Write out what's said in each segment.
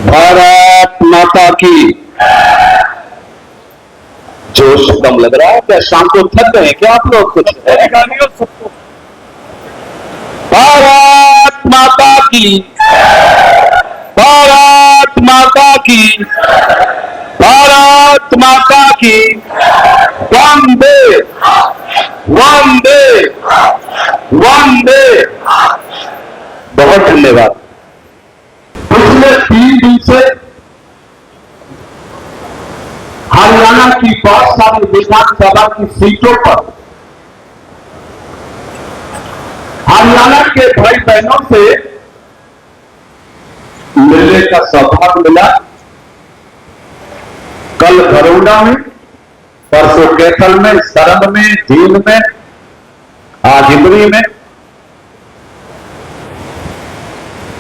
भारत माता की। जोश कम लग रहा है क्या? शाम को थक गए क्या आप लोग? कुछ भारत माता की, भारत माता की, भारत माता की। वंदे वंदे वंदे। बहुत धन्यवाद। पिछले 3 दिन से हरियाणा की बहुत सारी विधानसभा की सीटों पर हरियाणा के भाई बहनों से मिलने का सौभाग्य मिला। कल बरोड़ा में, परसों कैथल में, सरन में, जींद में, आज हिंदवी में।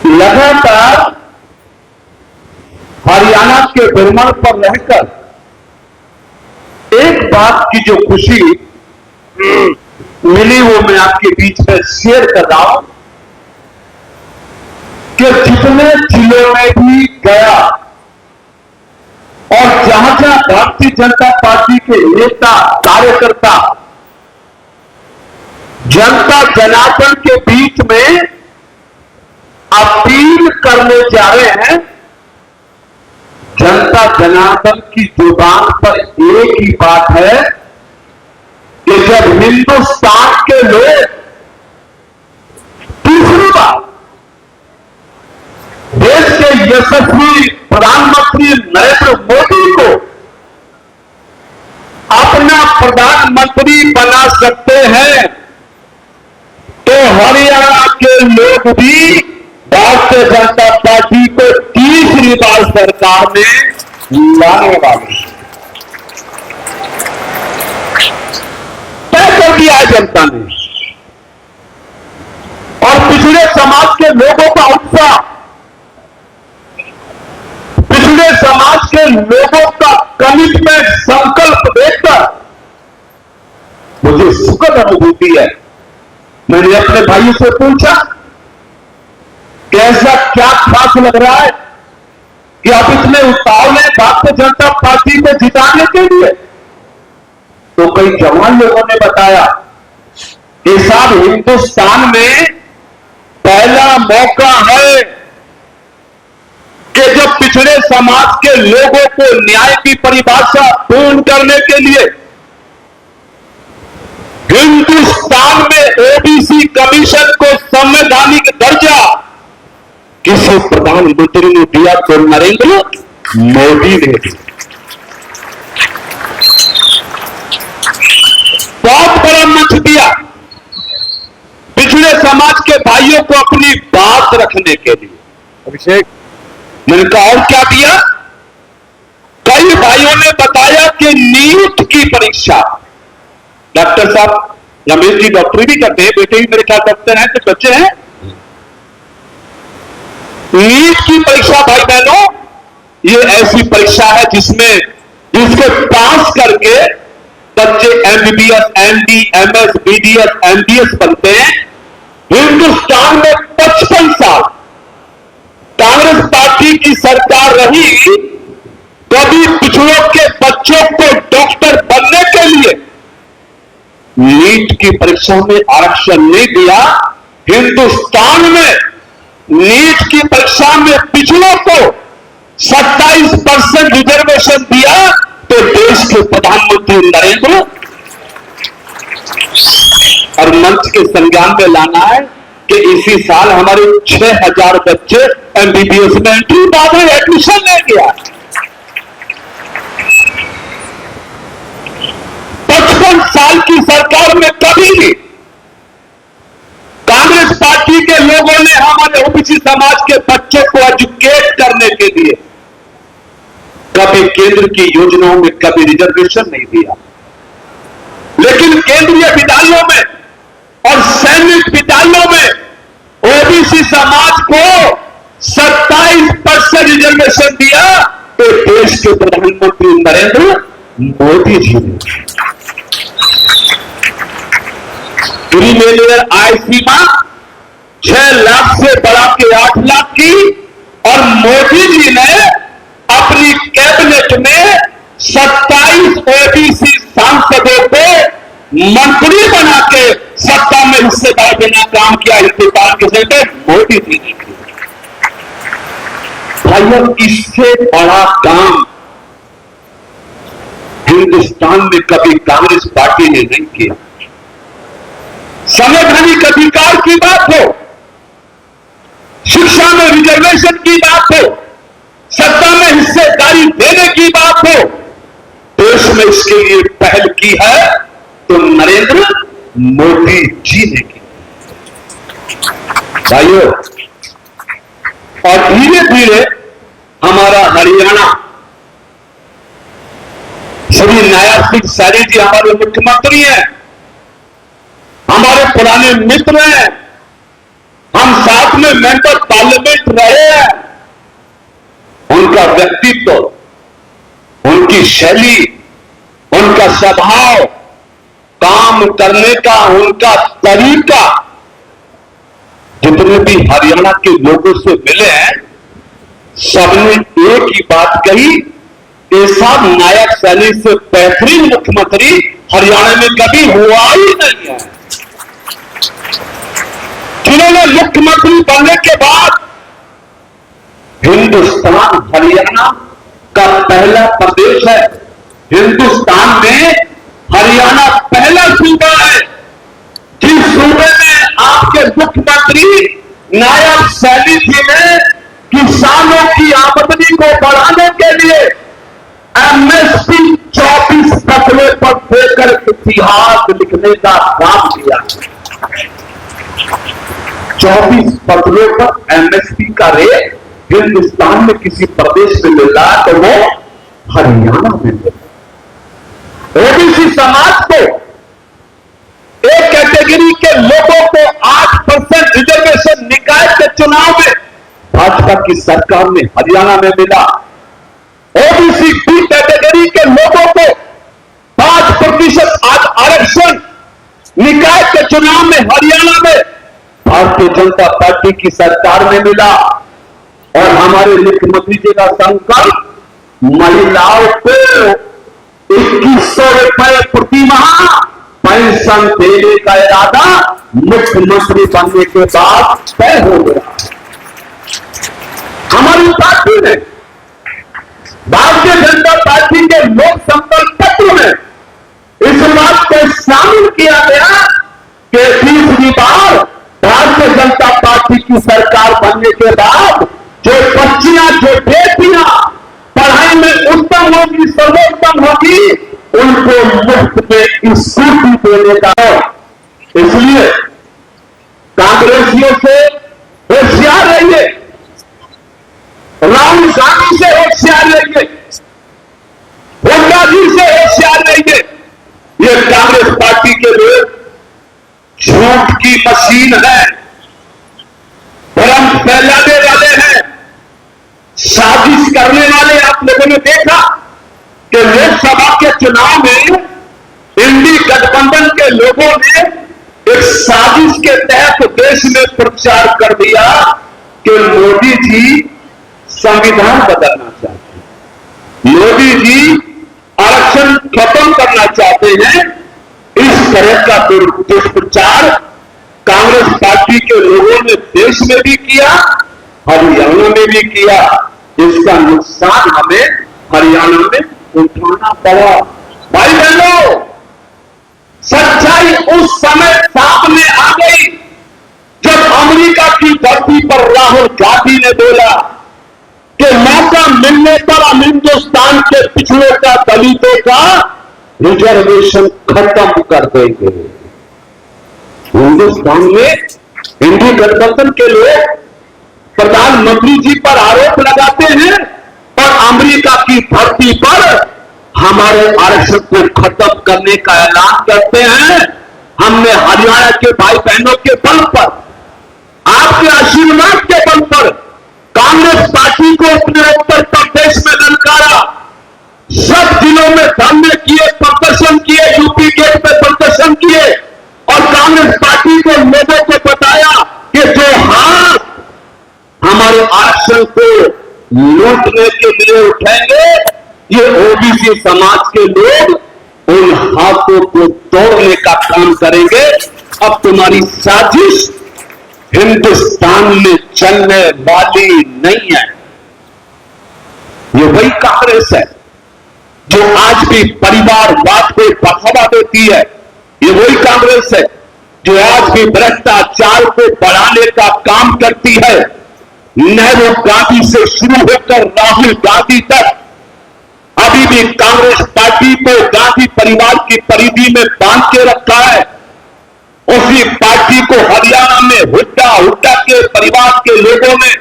लगातार हरियाणा के भ्रमण पर रहकर एक बात की जो खुशी मिली वो मैं आपके बीच में शेयर कर रहा हूं कि जितने जिलों में भी गया और जहां जहां भारतीय जनता पार्टी के नेता कार्यकर्ता जनता जनार्दन के बीच में अपील करने जा रहे हैं, जनता जनार्दन की जुबान पर एक ही बात है कि जब हिंदुस्तान के लोग तीसरी बार देश के यशस्वी प्रधानमंत्री नरेंद्र मोदी को अपना प्रधानमंत्री बना सकते हैं तो हरियाणा के लोग भी भारतीय जनता पार्टी को तीसरी बार सरकार में लाने वाले तय कर दिया है जनता ने। और पिछड़े समाज के लोगों का उत्साह, पिछड़े समाज के लोगों का कमिटमेंट, संकल्प देखकर मुझे सुखद अनुभूति है। मैंने अपने भाइयों से पूछा कि ऐसा क्या खास लग रहा है कि आप इतने उतावले हैं भारतीय जनता पार्टी को जिताने के लिए? तो कई जवान लोगों ने बताया कि साहब हिंदुस्तान में पहला मौका है कि जब पिछड़े समाज के लोगों को न्याय की परिभाषा पूर्ण करने के लिए हिंदुस्तान में ओबीसी कमीशन को संवैधानिक दर्जा किसी प्रधानमंत्री ने दिया तो नरेंद्र मोदी ने दिया। बहुत बड़ा मंच दिया पिछड़े समाज के भाइयों को अपनी बात रखने के लिए। अभिषेक, मैंने कहा और क्या दिया? कई भाइयों ने बताया कि नीट की परीक्षा, डॉक्टर साहब रमेश जी डॉक्टरी भी करते हैं, बेटे भी मेरे ख्याल डॉक्टर हैं, तो बच्चे हैं। नीट की परीक्षा भाई बहनों, ये ऐसी परीक्षा है जिसमें जिसके पास करके बच्चे MBBS, MD, MS, BDS, MDS बनते हैं। हिंदुस्तान में 55 साल कांग्रेस पार्टी की सरकार रही, कभी पिछड़ों के बच्चों को डॉक्टर बनने के लिए नीट की परीक्षा में आरक्षण नहीं दिया। हिंदुस्तान में नीट की परीक्षा में पिछड़ों को 27% रिजर्वेशन दिया तो देश के प्रधानमंत्री नरेंद्र और मंच के संज्ञान में लाना है कि इसी साल हमारे 6000 बच्चे एमबीबीएस में एंट्री बाद में एडमिशन ले गया। 55 साल की सरकार में कभी भी कांग्रेस पार्टी के लोगों ने हमारे ओबीसी समाज के बच्चों को एजुकेट करने के लिए कभी केंद्र की योजनाओं में कभी रिजर्वेशन नहीं दिया। लेकिन केंद्रीय विद्यालयों में और सैनिक विद्यालयों में ओबीसी समाज को 27% रिजर्वेशन दिया तो देश के प्रधानमंत्री नरेंद्र मोदी जी ने। क्रीमिलियर आय सीमा 6 लाख से बढ़ा के 8 लाख की और मोदी जी ने बिना काम किया हिंदुस्तान के सेंटर मोदी जी ने किया। भाइयों, इससे बड़ा काम हिंदुस्तान में कभी कांग्रेस पार्टी ने नहीं किया। संवैधानिक अधिकार की बात हो, शिक्षा में रिजर्वेशन की बात हो, सत्ता में हिस्सेदारी देने की बात हो, देश में इसके लिए पहल की है तो नरेंद्र मोदी जी ने की। भाइयों, और धीरे धीरे हमारा हरियाणा, श्री नायब सिंह सैनी जी हमारे मुख्यमंत्री हैं, हमारे पुराने मित्र हैं, हम साथ में मेंबर पार्लियामेंट रहे हैं। उनका व्यक्तित्व, उनकी शैली, उनका स्वभाव, काम करने का उनका तरीका, जितने भी हरियाणा के लोगों से मिले हैं, सबने एक ही बात कही, ऐसा नायक सैनी से बेहतरीन मुख्यमंत्री हरियाणा में कभी हुआ ही नहीं है। जिन्होंने मुख्यमंत्री बनने के बाद हिंदुस्तान हरियाणा का पहला प्रदेश है। हिंदुस्तान में हरियाणा पहला सूबा है जिस सूबे में आपके मुख्यमंत्री नायब सैनी जी ने किसानों की आमदनी को बढ़ाने के लिए एमएसपी 24 फसलों पर देकर इतिहास लिखने का काम किया। 24 फसलों पर एमएसपी का रेट हिंदुस्तान में किसी प्रदेश में मिल रहा तो वो हरियाणा में मिल रहा। ओबीसी समाज को, एक कैटेगरी के लोगों को 8% रिजर्वेशन निकाय के चुनाव में भाजपा की सरकार ने हरियाणा में मिला। ओबीसी बी कैटेगरी के लोगों को 5% आरक्षण निकाय के चुनाव में हरियाणा में भारतीय जनता पार्टी की सरकार में मिला। और हमारे मुख्यमंत्री जी का संकल्प, महिलाओं को 2100 रुपए प्रति माह पेंशन देने का इरादा मुख्यमंत्री बनने के बाद तय हो गया। हमारी पार्टी ने, भारतीय जनता पार्टी के लोक संपर्क पत्र में इस बात को शामिल किया गया कि तीसरी बार भारतीय जनता पार्टी की सरकार बनने के बाद जो बच्चियां, जो बेटियां पढ़ाई में उत्तम होगी, सर्वोत्तम होगी, उनको मुफ्त में स्कूटी देने का है। इसलिए कांग्रेसियों से होशियार रहिए, राहुल गांधी से होशियार रहिए, हुड्डा जी से होशियार रहिए। ये कांग्रेस पार्टी के लोग झूठ की मशीन है, भ्रम फैलाने वाले हैं, साजिश करने वाले। आप लोगों ने देखा कि लोकसभा के चुनाव में इंडी गठबंधन के लोगों ने एक साजिश के तहत देश में प्रचार कर दिया कि मोदी जी संविधान बदलना चाहते हैं, मोदी जी आरक्षण खत्म करना चाहते हैं। इस तरह का दुष्प्रचार कांग्रेस पार्टी के लोगों ने देश में भी किया, हरियाणा में भी किया। इसका नुकसान हमें हरियाणा में उठाना पड़ा। भाई बहनों, सच्चाई उस समय सामने आ गई जब अमेरिका की धरती पर राहुल गांधी ने बोला कि मौका मिलने पर हम हिंदुस्तान के पिछड़ों का, दलितों का रिजर्वेशन खत्म कर देंगे। हिंदुस्तान में इंडी गठबंधन के लोग प्रधानमंत्री जी पर आरोप लगाते हैं और अमेरिका की धरती पर हमारे आरक्षण को खत्म करने का ऐलान करते हैं। हमने हरियाणा के भाई बहनों के बल पर, आपके आशीर्वाद के बल पर कांग्रेस पार्टी को अपने उत्तर प्रदेश में ललकारा, सब जिलों में धरने किए, प्रदर्शन किए, यूपी गेट पे प्रदर्शन किए और कांग्रेस पार्टी को लोगों को बताया कि जो हाथ हमारे आरक्षण को लूटने के लिए उठाएंगे, ये ओबीसी समाज के लोग उन हाथों को तोड़ने का काम करेंगे अब तुम्हारी साजिश हिंदुस्तान में चलने वाली नहीं है। ये वही कांग्रेस है जो आज भी परिवारवाद को बढ़ावा देती है। ये वही कांग्रेस है जो आज भी भ्रष्टाचार को बढ़ाने का काम करती है। नेहरू गांधी से शुरू होकर राहुल गांधी तक अभी भी कांग्रेस पार्टी को गांधी परिवार की परिधि में बांध के रखा है। उसी पार्टी को हरियाणा में हुड्डा के परिवार के लोगों ने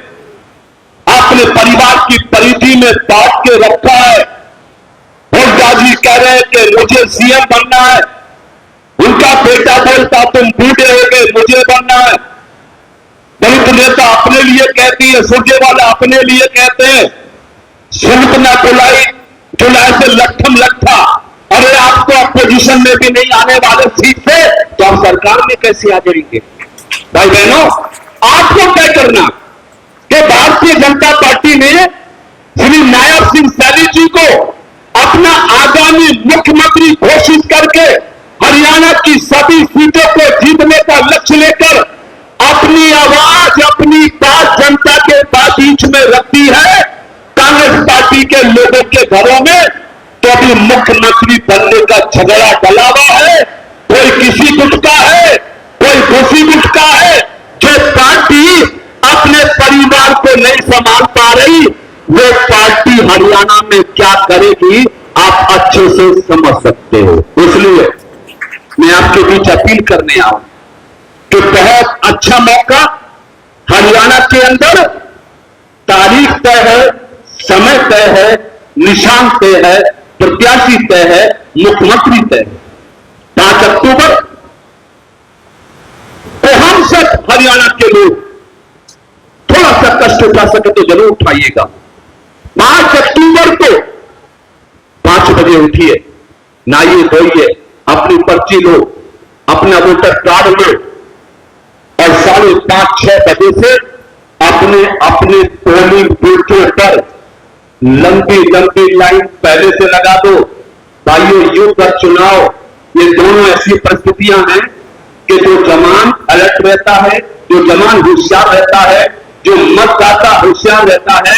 अपने परिवार की परिधि में बांध के रखा है। हुड्डा जी कह रहे हैं कि मुझे सीएम बनना है, उनका बेटा बोलता तुम बूढ़े हो गए, मुझे बनना है। दलित नेता अपने लिए कहती है, सुरजेवाला अपने लिए कहते हैं, सुनत ना बुलाई जुलाई से लट्ठम लट्ठा। अरे आप तो अपोजिशन में भी नहीं आने वाले सीट से, तो आप सरकार में कैसे आ जाएंगे? भाई बहनों, आपको तय करना कि भारतीय जनता पार्टी ने श्री नायब सिंह सैनी जी को अपना आगामी मुख्यमंत्री घोषित करके हरियाणा की सभी सीटों को जीतने का लक्ष्य लेकर अपनी आवाज, अपनी बात जनता के बीच में रखती है। कांग्रेस पार्टी के लोगों के घरों में तो अभी मुख्यमंत्री बनने का झगड़ा डला हुआ है। कोई किसी गुट का है, कोई दूसरी गुट का है। जो पार्टी अपने परिवार को नहीं संभाल पा रही, वो पार्टी हरियाणा में क्या करेगी आप अच्छे से समझ सकते हो। इसलिए मैं आपके बीच अपील करने आऊं कि बहुत अच्छा मौका हरियाणा के अंदर, तारीख तय है, समय तय है, निशान तय है, प्रत्याशी तय है, मुख्यमंत्री तय है। 5 अक्टूबर तो हम सब हरियाणा के लोग थोड़ा सा कष्ट उठा सके तो जरूर उठाइएगा। 5 अक्टूबर को 5 बजे उठिए, नहाइए धोइए, अपनी पर्ची लो, अपना वोटर कार्ड लो और 5:30-6 बजे से अपने अपने पोलिंग बूथों पर लंबी लंबी लाइन पहले से लगा दो। भाइयों, युद्ध और चुनाव ये दोनों ऐसी परिस्थितियां हैं कि जो जवान अलर्ट रहता है, जो जवान होशियार रहता है, जो मतदाता होशियार रहता है,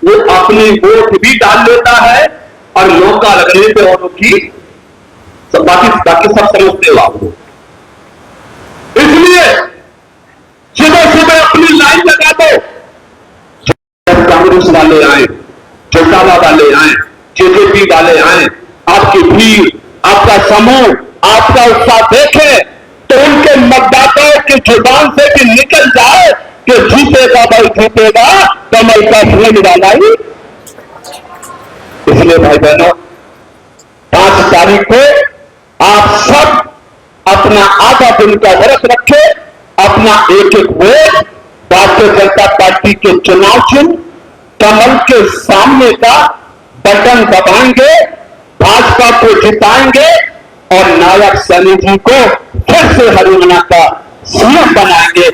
वो अपनी वोट भी डाल लेता है और मौका लगने पे औरों की बाकी सब समझते हो आपको। इसलिए सुबह सुबह अपनी लाइन लगा दो। कांग्रेस वाले आए, चौटाला वाले आए, जेजेपी वाले आए, आपकी भीड़, आपका समूह, आपका उत्साह देखे तो उनके मतदाताओं की जुबान से भी निकल जाए कि जीतेगा भाई जीतेगा, कमल का फूल डाला ही। इसलिए भाई बहनों, 5 तारीख को आप सब अपना आधा दिन का व्रत रखे, अपना एक वोट भारतीय जनता पार्टी के चुनाव चिन्ह कमल के सामने का बटन दबाएंगे, भाजपा को जिताएंगे और नायब सैनी जी को फिर से हरियाणा का सीएम बनाएंगे।